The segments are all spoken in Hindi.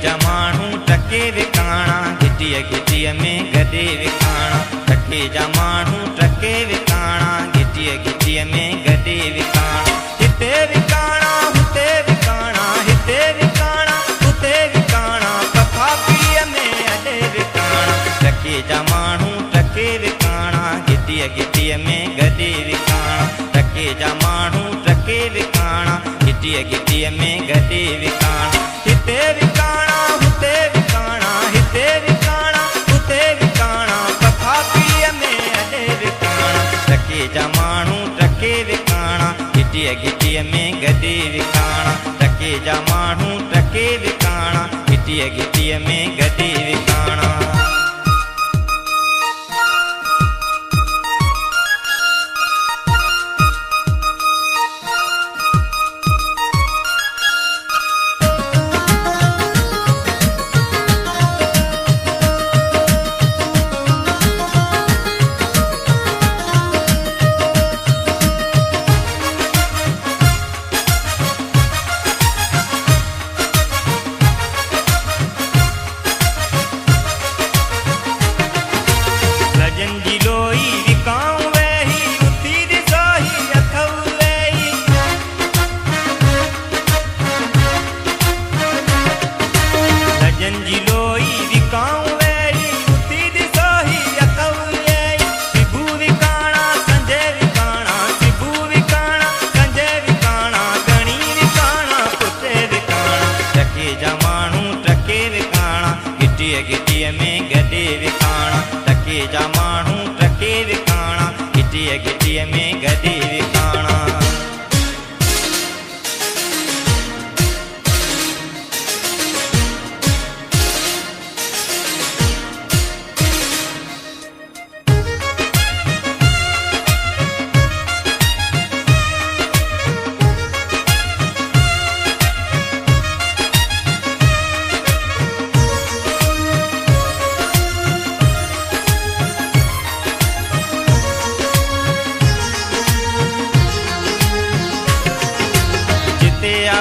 जा माण्हू टके विकाणा गिटीअ गिटीअ में गॾे विकाणा टके जा माण्हू टके विकाणा गिटीअ गिटीअ में गॾे विकाणा हिते विकाणा हुते विकाणा हिते विकाणा हुते विकाणा पखापीअ में अॾे विकाणा टके जा माण्हू टके विकाणा गिटीअ गिटीअ में गॾे विकाणा टके जा माण्हू टके विकाणा गिटीअ गिटीअ में गॾे विकाणा हिते विकाणा हुते विकाणा हिते विकाणा हुते विकाणा पखापीअ में अॾे विकाणा टके जा माण्हू टके विकाणा गिटीअ गिटीअ में गॾे विकाणा टके जा माण्हू टके विकाणा गिटीअ गिटीअ में गॾे विकाणा गिटीअ में गॾे विकाणा टके जा माण्हू टके विकाणा गिटीअ गिटीअ में गॾे विकाणा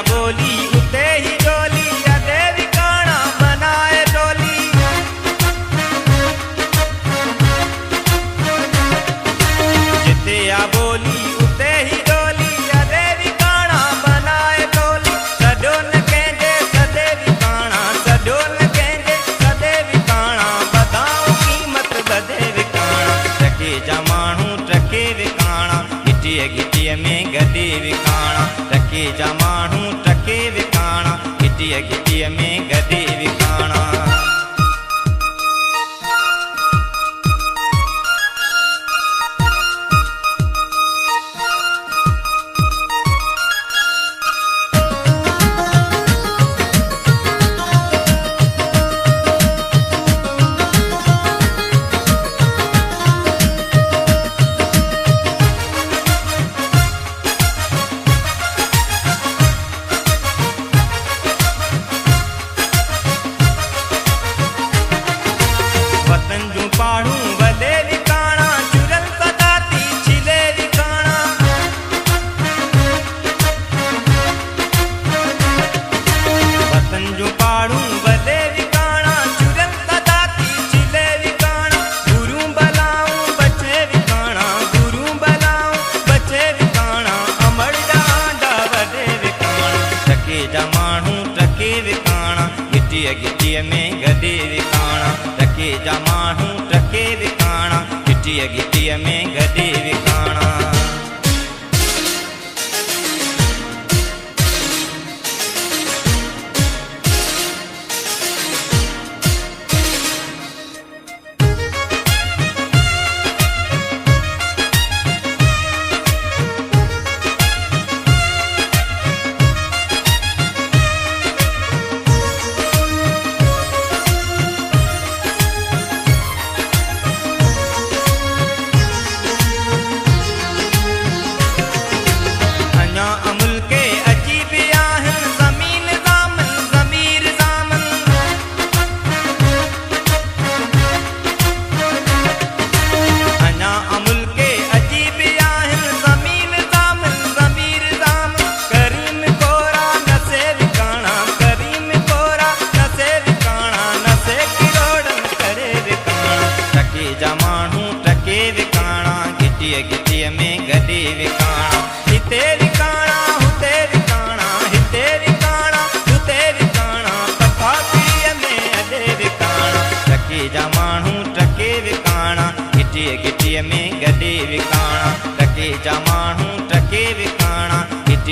बोली उते ही डोली अॾे विकाणा बनाए डोली जिते आ बोली उते ही डोली अॾे विकाणा बनाए डोली सॾो न कंहिंजे सॾे विकाणा सॾो न कंहिंजे सॾे विकाणा बधाऊं क़ीमत बधे विकाणा टके जा माण्हू टके विकाणा गिटीअ गिटीअ में गॾे विकाणा टके जा माण्हू टके विकाणा गिटीअ गिटीअ में गॾे विकाणा पाड़ू वले विकाणा चुरल सदाती छिले विकाणा वतन जो पाड़ू वले विकाणा चुरल सदाती छिले विकाणा गुरु बलाऊं बचे विकाणा गुरु बलाऊं बचे विकाणा अमर डांडा वडे विकाणा टके जा माण्हू टके विकाणा गिटीअ गिटीअ में गॾे विकाणा टके जा माण्हू टके विकाणा गिटीअ गिटीअ में गॾे विकाणा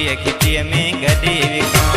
घिटीअ घिटीअ में गॾे विकाणा।